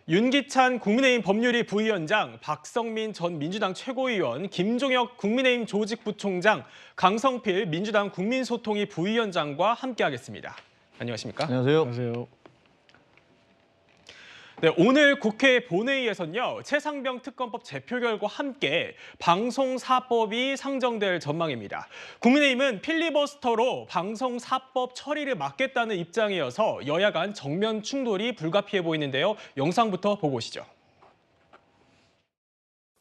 윤기찬 국민의힘 법률위 부위원장, 박성민 전 민주당 최고위원, 김종혁 국민의힘 조직부총장, 강성필 민주당 국민소통위 부위원장과 함께하겠습니다. 안녕하십니까? 안녕하세요. 안녕하세요. 네, 오늘 국회 본회의에서는요, 최상병 특검법 재표 결과 함께 방송사법이 상정될 전망입니다. 국민의힘은 필리버스터로 방송사법 처리를 막겠다는 입장이어서 여야 간 정면 충돌이 불가피해 보이는데요. 영상부터 보고 오시죠.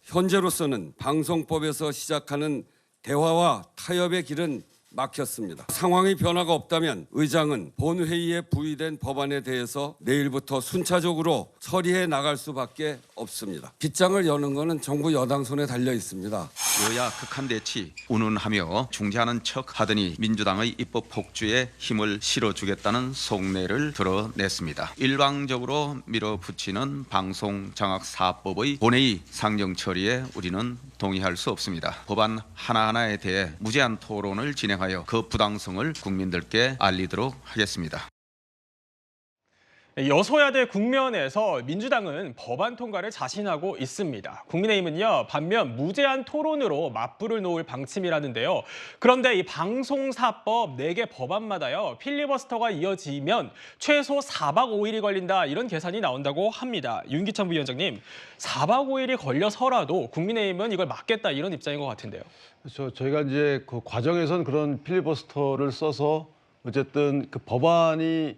현재로서는 방송법에서 시작하는 대화와 타협의 길은 막혔습니다. 상황의 변화가 없다면 의장은 본회의에 부의된 법안에 대해서 내일부터 순차적으로 처리해 나갈 수밖에 없습니다. 빗장을 여는 것은 정부 여당 손에 달려 있습니다. 여야 극한 대치 운운하며 중재하는 척 하더니 민주당의 입법 폭주에 힘을 실어주겠다는 속내를 드러냈습니다. 일방적으로 밀어붙이는 방송장악사법의 본회의 상정 처리에 우리는 동의할 수 없습니다. 법안 하나하나에 대해 무제한 토론을 진행하여 그 부당성을 국민들께 알리도록 하겠습니다. 여소야대 국면에서 민주당은 법안 통과를 자신하고 있습니다. 국민의힘은요, 반면 무제한 토론으로 맞불을 놓을 방침이라는데요. 그런데 이 방송사법 4개 법안마다요, 필리버스터가 이어지면 최소 4박 5일이 걸린다, 이런 계산이 나온다고 합니다. 윤기찬 부위원장님, 4박 5일이 걸려서라도 국민의힘은 이걸 막겠다, 이런 입장인 것 같은데요. 그렇죠. 저희가 이제 그 과정에선 그런 필리버스터를 써서 어쨌든 그 법안이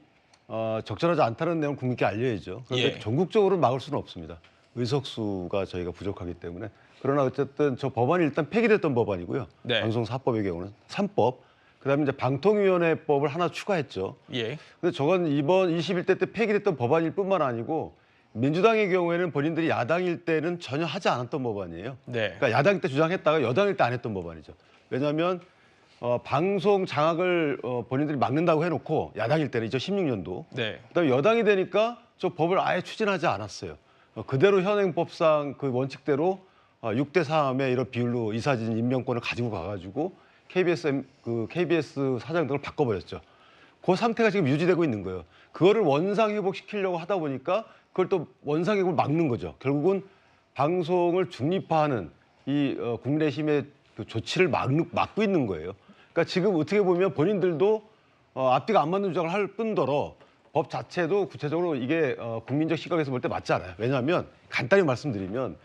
적절하지 않다는 내용을 국민께 알려야죠. 그런데 예. 전국적으로 막을 수는 없습니다. 의석수가 저희가 부족하기 때문에. 그러나 어쨌든 저 법안이 일단 폐기됐던 법안이고요. 네. 방송사법의 경우는 3법. 그다음에 이제 방통위원회법을 하나 추가했죠. 예. 근데 저건 이번 21대 때 폐기됐던 법안일 뿐만 아니고 민주당의 경우에는 본인들이 야당일 때는 전혀 하지 않았던 법안이에요. 네. 그러니까 야당일 때 주장했다가 여당일 때 안 했던 법안이죠. 왜냐하면 방송 장악을 본인들이 막는다고 해놓고 야당일 때는 2016년도. 네. 그다음에 여당이 되니까 저 법을 아예 추진하지 않았어요. 그대로 현행법상 그 원칙대로 6대 3의 이런 비율로 이사진 임명권을 가지고 가가지고 KBS 사장 등을 바꿔버렸죠. 그 상태가 지금 유지되고 있는 거예요. 그거를 원상 회복시키려고 하다 보니까 그걸 또 원상 회복을 막는 거죠. 결국은 방송을 중립화하는 이 국민의힘의 그 조치를 막고 있는 거예요. 그러니까 지금 어떻게 보면 본인들도 앞뒤가 안 맞는 주장을 할 뿐더러 법 자체도 구체적으로 이게 국민적 시각에서 볼 때 맞지 않아요. 왜냐하면 간단히 말씀드리면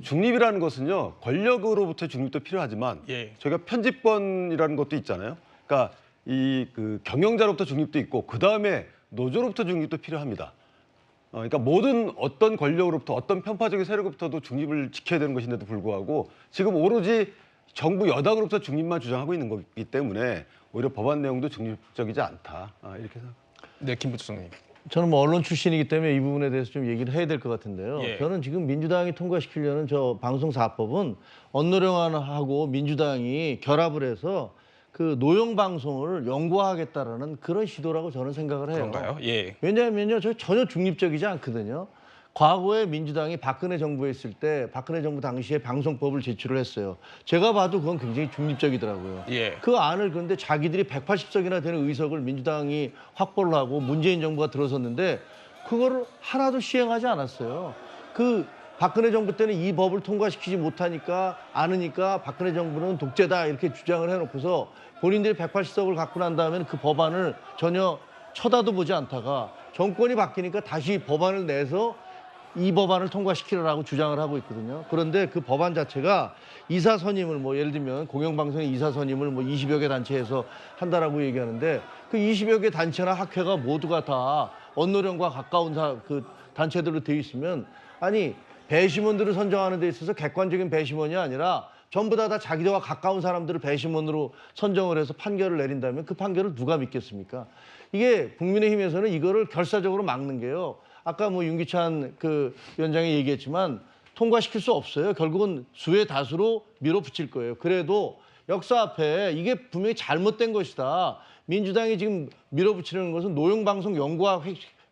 중립이라는 것은요, 권력으로부터 중립도 필요하지만 예. 저희가 편집권이라는 것도 있잖아요. 그러니까 이 그 경영자로부터 중립도 있고 그 다음에 노조로부터 중립도 필요합니다. 그러니까 모든 어떤 권력으로부터 어떤 편파적인 세력으로부터도 중립을 지켜야 되는 것인데도 불구하고 지금 오로지 정부 여당으로부터 중립만 주장하고 있는 거기 때문에 오히려 법안 내용도 중립적이지 않다. 이렇게 생각합니다. 네, 김 부총장님. 저는 뭐 언론 출신이기 때문에 이 부분에 대해서 좀 얘기를 해야 될 것 같은데요. 예. 저는 지금 민주당이 통과시키려는 저 방송사법은 언노령하고 민주당이 결합을 해서 그 노영 방송을 영구화하겠다라는 그런 시도라고 저는 생각을 해요. 그런가요? 예. 왜냐하면요, 저 전혀 중립적이지 않거든요. 과거에 민주당이 박근혜 정부에 있을 때 박근혜 정부 당시에 방송법을 제출을 했어요. 제가 봐도 그건 굉장히 중립적이더라고요. 예. 그 안을 그런데 자기들이 180석이나 되는 의석을 민주당이 확보를 하고 문재인 정부가 들어섰는데 그거를 하나도 시행하지 않았어요. 그 박근혜 정부 때는 이 법을 통과시키지 못하니까 않으니까 박근혜 정부는 독재다 이렇게 주장을 해놓고서 본인들이 180석을 갖고 난 다음에는 그 법안을 전혀 쳐다도 보지 않다가 정권이 바뀌니까 다시 법안을 내서 이 법안을 통과시키라고 주장을 하고 있거든요. 그런데 그 법안 자체가 이사 선임을 뭐 예를 들면 공영방송의 이사 선임을 뭐 20여 개 단체에서 한다라고 얘기하는데 그 20여 개 단체나 학회가 모두가 다 언노령과 가까운 그 단체들로 돼 있으면 아니 배심원들을 선정하는 데 있어서 객관적인 배심원이 아니라 전부 다 자기와 가까운 사람들을 배심원으로 선정을 해서 판결을 내린다면 그 판결을 누가 믿겠습니까? 이게 국민의힘에서는 이거를 결사적으로 막는 게요. 아까 뭐 윤기찬 그 위원장이 얘기했지만 통과시킬 수 없어요. 결국은 수의 다수로 밀어붙일 거예요. 그래도 역사 앞에 이게 분명히 잘못된 것이다. 민주당이 지금 밀어붙이는 것은 노영방송 영구화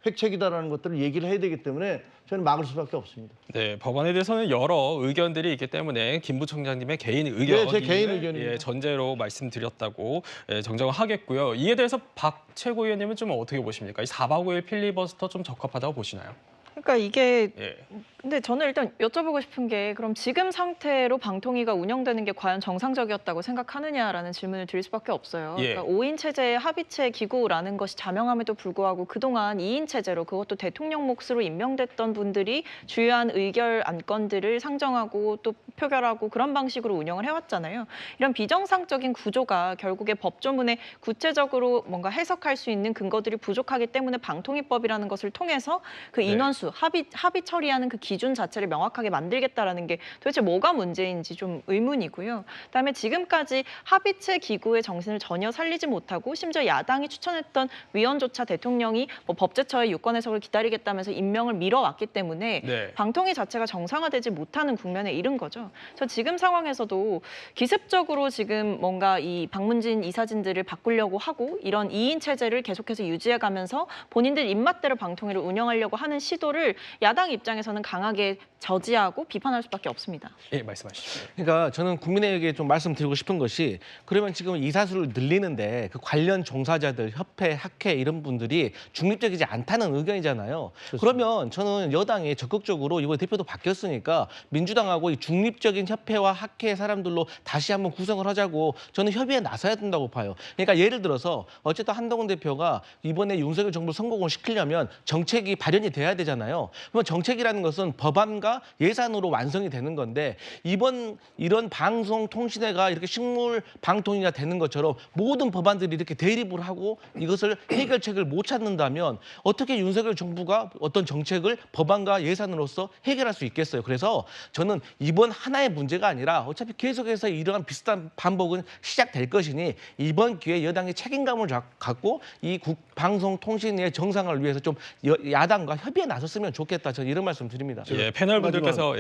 획책이다라는 것들을 얘기를 해야 되기 때문에 저는 막을 수밖에 없습니다. 네, 법안에 대해서는 여러 의견들이 있기 때문에 김 부총장님의 개인 의견, 네, 제 개인 의견입니다. 예, 전제로 말씀드렸다고 정정을 하겠고요. 이에 대해서 박 최고위원님은 좀 어떻게 보십니까? 이 4박 5일 필리버스터 좀 적합하다고 보시나요? 그러니까 이게 예. 근데 저는 일단 여쭤보고 싶은 게 그럼 지금 상태로 방통위가 운영되는 게 과연 정상적이었다고 생각하느냐라는 질문을 드릴 수밖에 없어요. 예. 그러니까 5인 체제의 합의체 기구라는 것이 자명함에도 불구하고 그동안 2인 체제로 그것도 대통령 몫으로 임명됐던 분들이 주요한 의결 안건들을 상정하고 또 표결하고 그런 방식으로 운영을 해왔잖아요. 이런 비정상적인 구조가 결국에 법조문에 구체적으로 뭔가 해석할 수 있는 근거들이 부족하기 때문에 방통위법이라는 것을 통해서 그 네. 인원수, 합의 처리하는 그 기준 자체를 명확하게 만들겠다라는 게 도대체 뭐가 문제인지 좀 의문이고요. 그다음에 지금까지 합의체 기구의 정신을 전혀 살리지 못하고 심지어 야당이 추천했던 위원조차 대통령이 뭐 법제처의 유권 해석을 기다리겠다면서 임명을 미뤄왔기 때문에 네. 방통위 자체가 정상화되지 못하는 국면에 이른 거죠. 그래서 지금 상황에서도 기습적으로 지금 뭔가 이 방문진 이사진들을 바꾸려고 하고 이런 2인 체제를 계속해서 유지해가면서 본인들 입맛대로 방통위를 운영하려고 하는 시도를 야당 입장에서는 강하게 저지하고 비판할 수밖에 없습니다. 예, 말씀하시죠. 그러니까 저는 국민에게 좀 말씀드리고 싶은 것이 그러면 지금 이사수를 늘리는데 그 관련 종사자들, 협회, 학회 이런 분들이 중립적이지 않다는 의견이잖아요. 그러면 저는 여당이 적극적으로 이번에 대표도 바뀌었으니까 민주당하고 이 중립적인 협회와 학회 사람들로 다시 한번 구성을 하자고 저는 협의에 나서야 된다고 봐요. 그러니까 예를 들어서 어쨌든 한동훈 대표가 이번에 윤석열 정부 성공을 시키려면 정책이 발현이 돼야 되잖아요. 그러면 정책이라는 것은 법안과 예산으로 완성이 되는 건데 이번 이런 방송통신회가 이렇게 식물 방통위가 되는 것처럼 모든 법안들이 이렇게 대립을 하고 이것을 해결책을 못 찾는다면 어떻게 윤석열 정부가 어떤 정책을 법안과 예산으로서 해결할 수 있겠어요. 그래서 저는 이번 하나의 문제가 아니라 어차피 계속해서 이러한 비슷한 반복은 시작될 것이니 이번 기회에 여당이 책임감을 갖고 이 방송통신의 정상화를 위해서 좀 야당과 협의에 나섰으면 좋겠다. 저는 이런 말씀 드립니다. 예, 패널 분들께서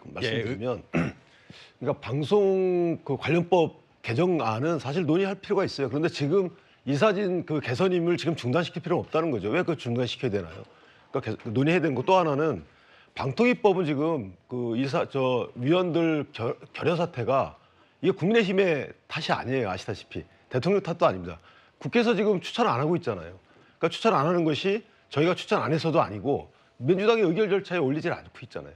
말씀드리면 그러니까 방송 그 관련법 개정안은 사실 논의할 필요가 있어요. 그런데 지금 이사진 그 개선임을 지금 중단시킬 필요는 없다는 거죠. 왜 그 중단시켜야 되나요? 그러니까 논의해야 되는 거 또 하나는 방통위법은 지금 그 위원들 결연 사태가 이게 국민의힘의 탓이 아니에요. 아시다시피 대통령 탓도 아닙니다. 국회에서 지금 추천 안 하고 있잖아요. 그러니까 추천 안 하는 것이 저희가 추천 안 해서도 아니고 민주당의 의결 절차에 올리질 않고 있잖아요.